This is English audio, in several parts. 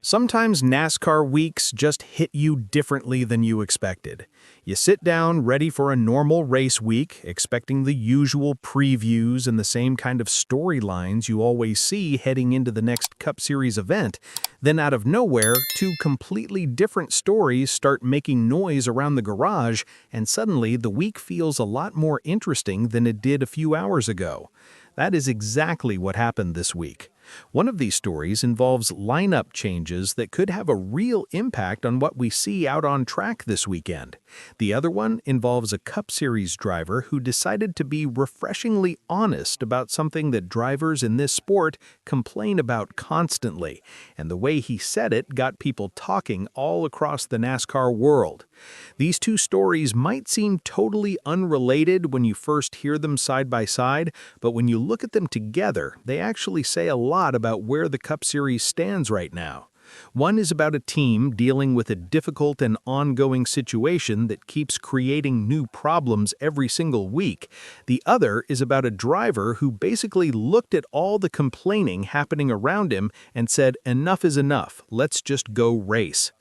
Sometimes NASCAR weeks just hit you differently than you expected. You sit down ready for a normal race week, expecting the usual previews and the same kind of storylines you always see heading into the next Cup Series event. Then out of nowhere, two completely different stories start making noise around the garage, and suddenly the week feels a lot more interesting than it did a few hours ago. That is exactly what happened this week. One of these stories involves lineup changes that could have a real impact on what we see out on track this weekend. The other one involves a Cup Series driver who decided to be refreshingly honest about something that drivers in this sport complain about constantly, and the way he said it got people talking all across the NASCAR world. These two stories might seem totally unrelated when you first hear them side by side, but when you look at them together, they actually say a lot about where the Cup Series stands right now. One is about a team dealing with a difficult and ongoing situation that keeps creating new problems every single week. The other is about a driver who basically looked at all the complaining happening around him and said, "Enough is enough, let's just go race."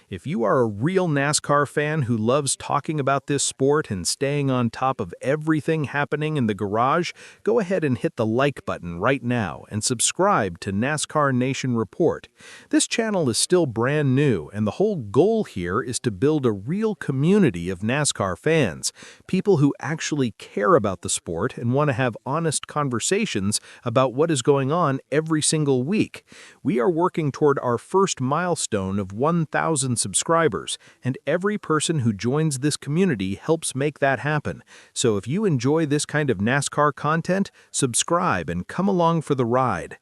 If you are a real NASCAR fan who loves talking about this sport and staying on top of everything happening in the garage, go ahead and hit the like button right now and subscribe to NASCAR Nation Report. This channel is still brand new, and the whole goal here is to build a real community of NASCAR fans, people who actually care about the sport and want to have honest conversations about what is going on every single week. We are working toward our first milestone of 1,000 subscribers, and every person who joins this community helps make that happen. So if you enjoy this kind of NASCAR content, subscribe and come along for the ride.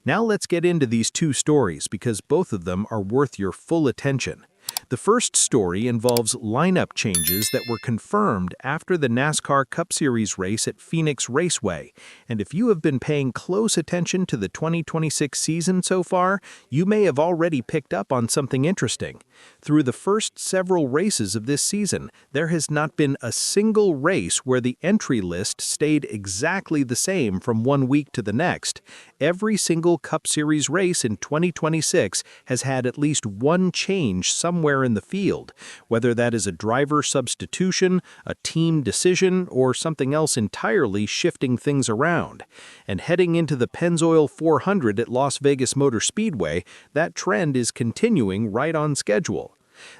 Now let's get into these two stories because both of them are worth your full attention. The first story involves lineup changes that were confirmed after the NASCAR Cup Series race at Phoenix Raceway. And if you have been paying close attention to the 2026 season so far, you may have already picked up on something interesting. Through the first several races of this season, there has not been a single race where the entry list stayed exactly the same from one week to the next. Every single Cup Series race in 2026 has had at least one change somewhere in the field, whether that is a driver substitution, a team decision, or something else entirely shifting things around. And heading into the Pennzoil 400 at Las Vegas Motor Speedway, that trend is continuing right on schedule.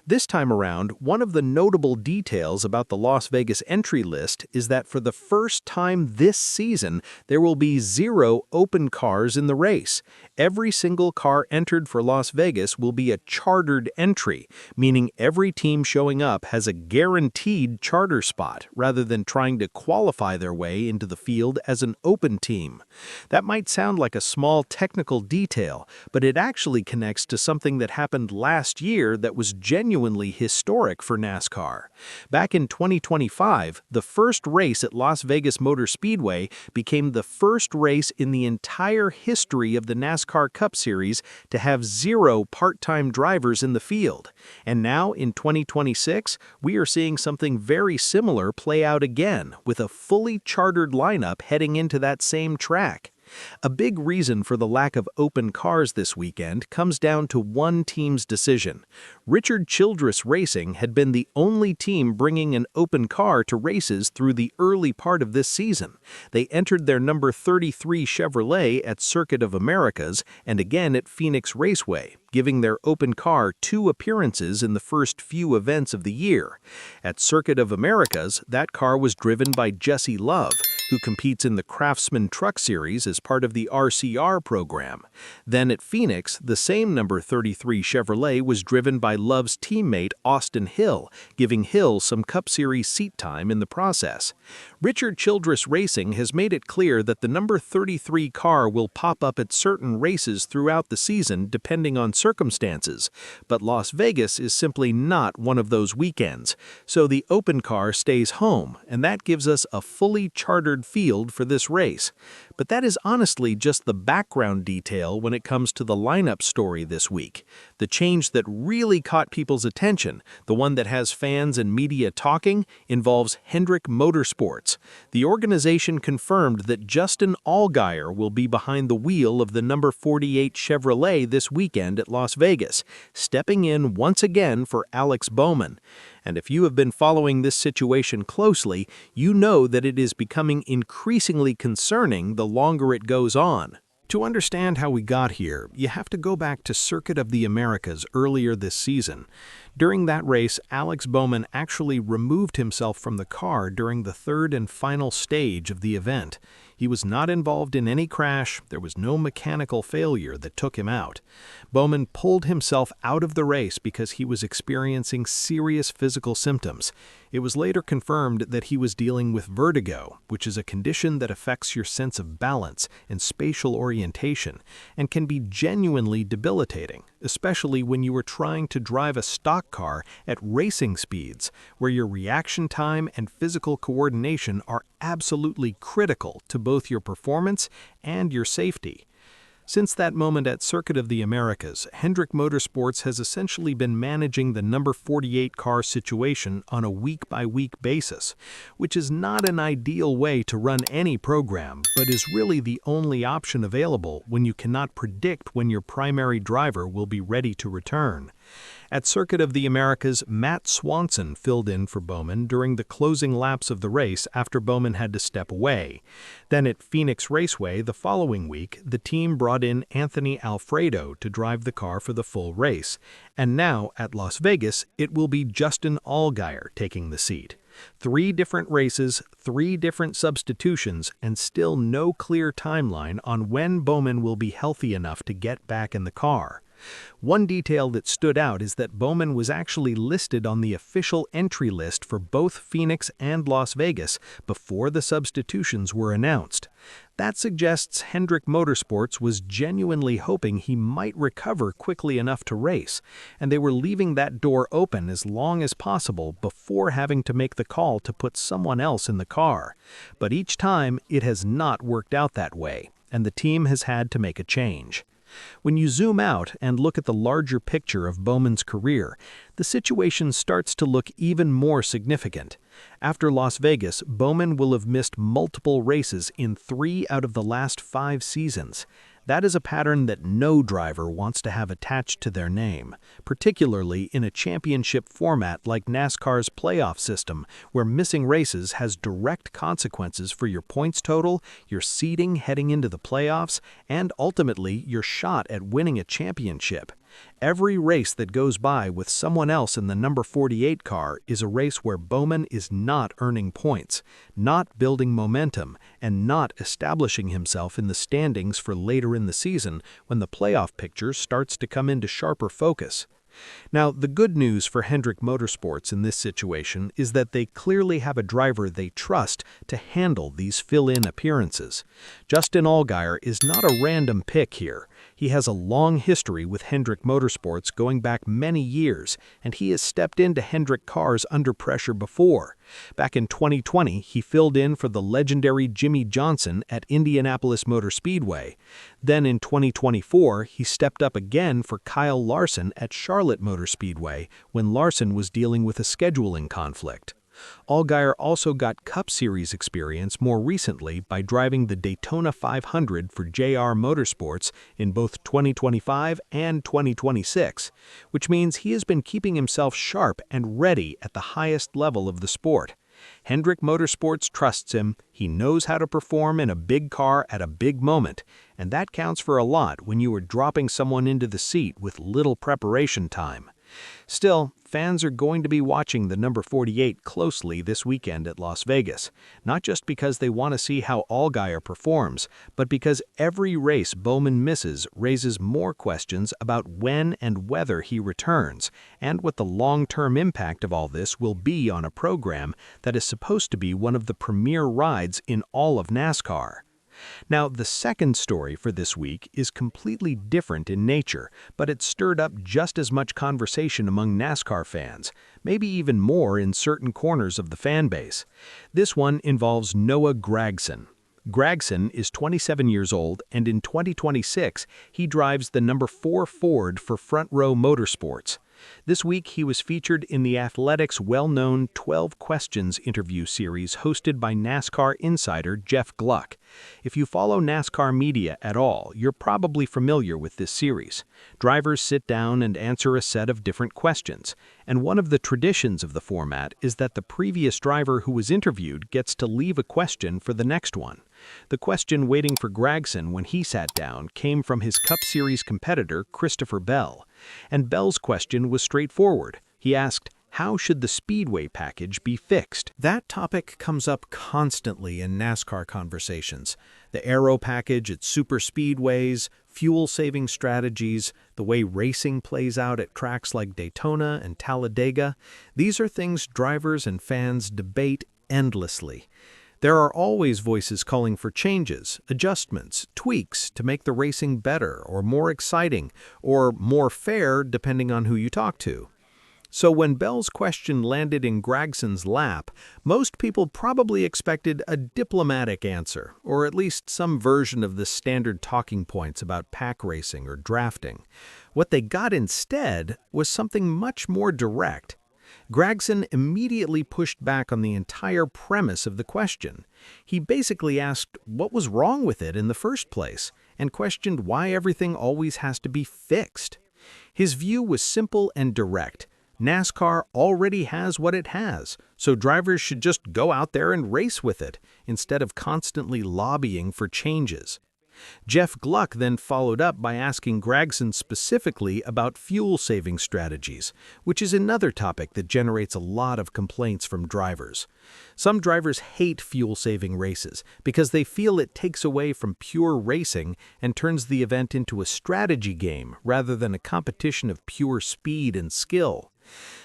This time around, one of the notable details about the Las Vegas entry list is that for the first time this season, there will be 0 open cars in the race. Every single car entered for Las Vegas will be a chartered entry, meaning every team showing up has a guaranteed charter spot rather than trying to qualify their way into the field as an open team. That might sound like a small technical detail, but it actually connects to something that happened last year that was genuinely historic for NASCAR. Back in 2025, the first race at Las Vegas Motor Speedway became the first race in the entire history of the NASCAR Cup Series to have 0 part-time drivers in the field. And now, in 2026, we are seeing something very similar play out again, with a fully chartered lineup heading into that same track. A big reason for the lack of open cars this weekend comes down to one team's decision. Childress Racing had been the only team bringing an open car to races through the early part of this season. They entered their number 33 Chevrolet at Circuit of Americas and again at Phoenix Raceway, giving their open car 2 appearances in the first few events of the year. At Circuit of Americas, that car was driven by Jesse Love, who competes in the Craftsman Truck Series as part of the RCR program. Then at Phoenix, the same number 33 Chevrolet was driven by Love's teammate Austin Hill, giving Hill some Cup Series seat time in the process. Childress Racing has made it clear that the number 33 car will pop up at certain races throughout the season depending on circumstances, but Las Vegas is simply not one of those weekends, so the open car stays home, and that gives us a fully chartered field for this race. But that is honestly just the background detail when it comes to the lineup story this week. The change that really caught people's attention, the one that has fans and media talking, involves Hendrick Motorsports. The organization confirmed that Justin Allgaier will be behind the wheel of the number 48 Chevrolet this weekend at Las Vegas, stepping in once again for Alex Bowman. And if you have been following this situation closely, you know that it is becoming increasingly concerning the longer it goes on. To understand how we got here, you have to go back to Circuit of the Americas earlier this season. During that race, Alex Bowman actually removed himself from the car during the third and final stage of the event. He was not involved in any crash, there was no mechanical failure that took him out. Bowman pulled himself out of the race because he was experiencing serious physical symptoms. It was later confirmed that he was dealing with vertigo, which is a condition that affects your sense of balance and spatial orientation, and can be genuinely debilitating, especially when you are trying to drive a stock car at racing speeds, where your reaction time and physical coordination are absolutely critical to both your performance and your safety. Since that moment at Circuit of the Americas, Hendrick Motorsports has essentially been managing the number 48 car situation on a week-by-week basis, which is not an ideal way to run any program, but is really the only option available when you cannot predict when your primary driver will be ready to return. At Circuit of the Americas, Matt Swanson filled in for Bowman during the closing laps of the race after Bowman had to step away. Then at Phoenix Raceway the following week, the team brought in Anthony Alfredo to drive the car for the full race. And now, at Las Vegas, it will be Justin Allgaier taking the seat. 3 different races, 3 different substitutions, and still no clear timeline on when Bowman will be healthy enough to get back in the car. One detail that stood out is that Bowman was actually listed on the official entry list for both Phoenix and Las Vegas before the substitutions were announced. That suggests Hendrick Motorsports was genuinely hoping he might recover quickly enough to race, and they were leaving that door open as long as possible before having to make the call to put someone else in the car. But each time, it has not worked out that way, and the team has had to make a change. When you zoom out and look at the larger picture of Bowman's career, the situation starts to look even more significant. After Las Vegas, Bowman will have missed multiple races in 3 out of the last 5 seasons. That is a pattern that no driver wants to have attached to their name, particularly in a championship format like NASCAR's playoff system, where missing races has direct consequences for your points total, your seeding heading into the playoffs, and ultimately your shot at winning a championship. Every race that goes by with someone else in the number 48 car is a race where Bowman is not earning points, not building momentum, and not establishing himself in the standings for later in the season when the playoff picture starts to come into sharper focus. Now, the good news for Hendrick Motorsports in this situation is that they clearly have a driver they trust to handle these fill-in appearances. Justin Allgaier is not a random pick here. He has a long history with Hendrick Motorsports going back many years, and he has stepped into Hendrick cars under pressure before. Back in 2020, he filled in for the legendary Jimmy Johnson at Indianapolis Motor Speedway. Then in 2024, he stepped up again for Kyle Larson at Charlotte Motor Speedway when Larson was dealing with a scheduling conflict. Allgaier also got Cup Series experience more recently by driving the Daytona 500 for JR Motorsports in both 2025 and 2026, which means he has been keeping himself sharp and ready at the highest level of the sport. Hendrick Motorsports trusts him, he knows how to perform in a big car at a big moment, and that counts for a lot when you are dropping someone into the seat with little preparation time. Still, fans are going to be watching the number 48 closely this weekend at Las Vegas, not just because they want to see how Allgaier performs, but because every race Bowman misses raises more questions about when and whether he returns, and what the long-term impact of all this will be on a program that is supposed to be one of the premier rides in all of NASCAR. Now, the second story for this week is completely different in nature, but it stirred up just as much conversation among NASCAR fans, maybe even more in certain corners of the fan base. This one involves Noah Gragson. Gragson is 27 years old, and in 2026, he drives the number 4 Ford for Front Row Motorsports. This week, he was featured in The Athletic's well-known 12 Questions interview series hosted by NASCAR insider Jeff Gluck. If you follow NASCAR media at all, you're probably familiar with this series. Drivers sit down and answer a set of different questions, and one of the traditions of the format is that the previous driver who was interviewed gets to leave a question for the next one. The question waiting for Gragson when he sat down came from his Cup Series competitor, Christopher Bell. And Bell's question was straightforward. He asked, how should the Speedway package be fixed? That topic comes up constantly in NASCAR conversations. The aero package at super speedways, fuel-saving strategies, the way racing plays out at tracks like Daytona and Talladega. These are things drivers and fans debate endlessly. There are always voices calling for changes, adjustments, tweaks to make the racing better or more exciting or more fair depending on who you talk to. So when Bell's question landed in Gragson's lap, most people probably expected a diplomatic answer, or at least some version of the standard talking points about pack racing or drafting. What they got instead was something much more direct. Gragson immediately pushed back on the entire premise of the question. He basically asked what was wrong with it in the first place, and questioned why everything always has to be fixed. His view was simple and direct. NASCAR already has what it has, so drivers should just go out there and race with it, instead of constantly lobbying for changes. Jeff Gluck then followed up by asking Gragson specifically about fuel-saving strategies, which is another topic that generates a lot of complaints from drivers. Some drivers hate fuel-saving races because they feel it takes away from pure racing and turns the event into a strategy game rather than a competition of pure speed and skill.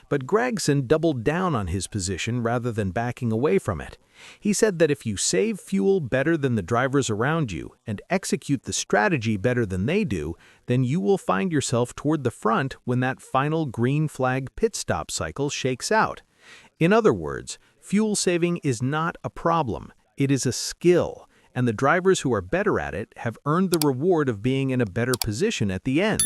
But Gragson doubled down on his position rather than backing away from it. He said that if you save fuel better than the drivers around you and execute the strategy better than they do, then you will find yourself toward the front when that final green flag pit stop cycle shakes out. In other words, fuel saving is not a problem, it is a skill, and the drivers who are better at it have earned the reward of being in a better position at the end.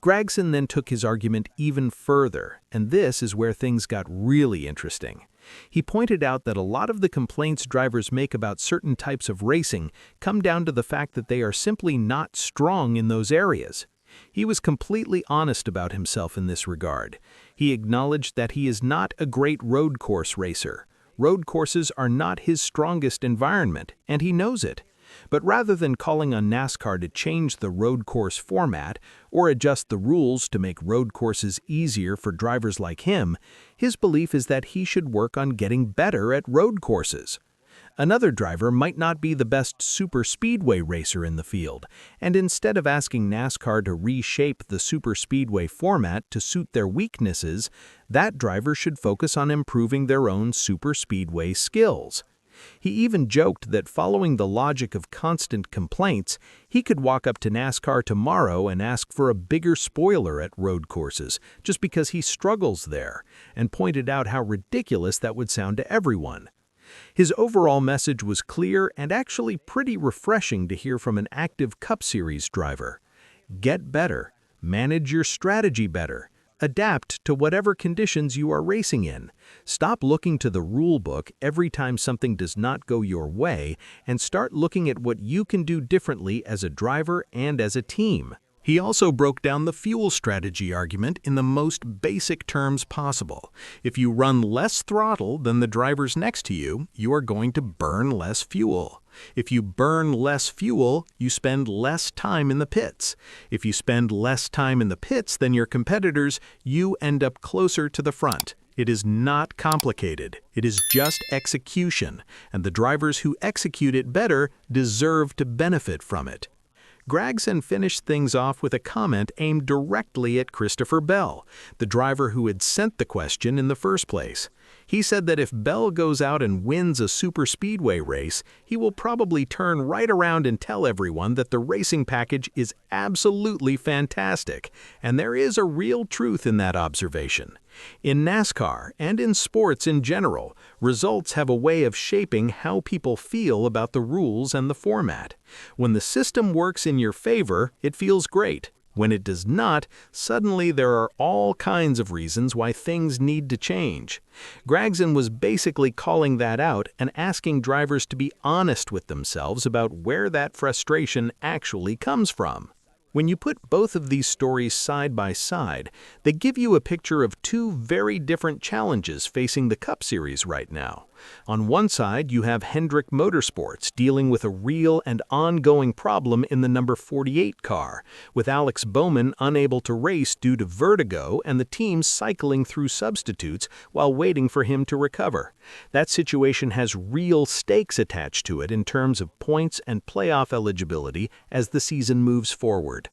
Gragson then took his argument even further, and this is where things got really interesting. He pointed out that a lot of the complaints drivers make about certain types of racing come down to the fact that they are simply not strong in those areas. He was completely honest about himself in this regard. He acknowledged that he is not a great road course racer. Road courses are not his strongest environment, and he knows it. But rather than calling on NASCAR to change the road course format or adjust the rules to make road courses easier for drivers like him, his belief is that he should work on getting better at road courses. Another driver might not be the best super speedway racer in the field, and instead of asking NASCAR to reshape the super speedway format to suit their weaknesses, that driver should focus on improving their own super speedway skills. He even joked that following the logic of constant complaints, he could walk up to NASCAR tomorrow and ask for a bigger spoiler at road courses just because he struggles there, and pointed out how ridiculous that would sound to everyone. His overall message was clear and actually pretty refreshing to hear from an active Cup Series driver. Get better, manage your strategy better, adapt to whatever conditions you are racing in. Stop looking to the rule book every time something does not go your way and start looking at what you can do differently as a driver and as a team. He also broke down the fuel strategy argument in the most basic terms possible. If you run less throttle than the drivers next to you, you are going to burn less fuel. If you burn less fuel, you spend less time in the pits. If you spend less time in the pits than your competitors, you end up closer to the front. It is not complicated. It is just execution, and the drivers who execute it better deserve to benefit from it. Gragson finished things off with a comment aimed directly at Christopher Bell, the driver who had sent the question in the first place. He said that if Bell goes out and wins a superspeedway race, he will probably turn right around and tell everyone that the racing package is absolutely fantastic, and there is a real truth in that observation. In NASCAR and in sports in general, results have a way of shaping how people feel about the rules and the format. When the system works in your favor, it feels great. When it does not, suddenly there are all kinds of reasons why things need to change. Gragson was basically calling that out and asking drivers to be honest with themselves about where that frustration actually comes from. When you put both of these stories side by side, they give you a picture of two very different challenges facing the Cup Series right now. On one side, you have Hendrick Motorsports dealing with a real and ongoing problem in the number 48 car, with Alex Bowman unable to race due to vertigo and the team cycling through substitutes while waiting for him to recover. That situation has real stakes attached to it in terms of points and playoff eligibility as the season moves forward.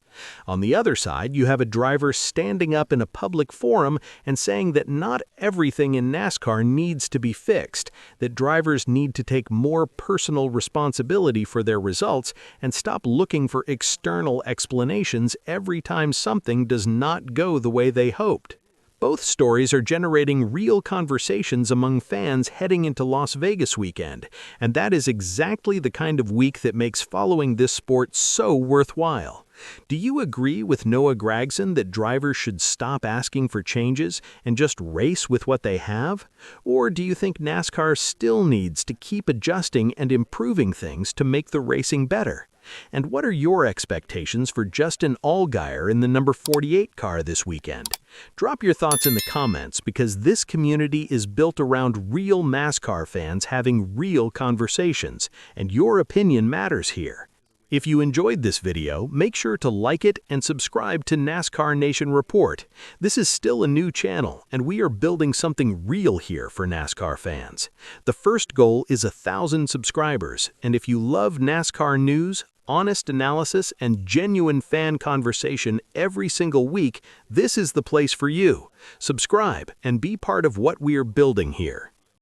On the other side, you have a driver standing up in a public forum and saying that not everything in NASCAR needs to be fixed, that drivers need to take more personal responsibility for their results and stop looking for external explanations every time something does not go the way they hoped. Both stories are generating real conversations among fans heading into Las Vegas weekend, and that is exactly the kind of week that makes following this sport so worthwhile. Do you agree with Noah Gragson that drivers should stop asking for changes and just race with what they have? Or do you think NASCAR still needs to keep adjusting and improving things to make the racing better? And what are your expectations for Justin Allgaier in the number 48 car this weekend? Drop your thoughts in the comments because this community is built around real NASCAR fans having real conversations, and your opinion matters here. If you enjoyed this video, make sure to like it and subscribe to NASCAR Nation Report. This is still a new channel, and we are building something real here for NASCAR fans. The first goal is 1,000 subscribers, and if you love NASCAR news, honest analysis, and genuine fan conversation every single week, this is the place for you. Subscribe and be part of what we are building here.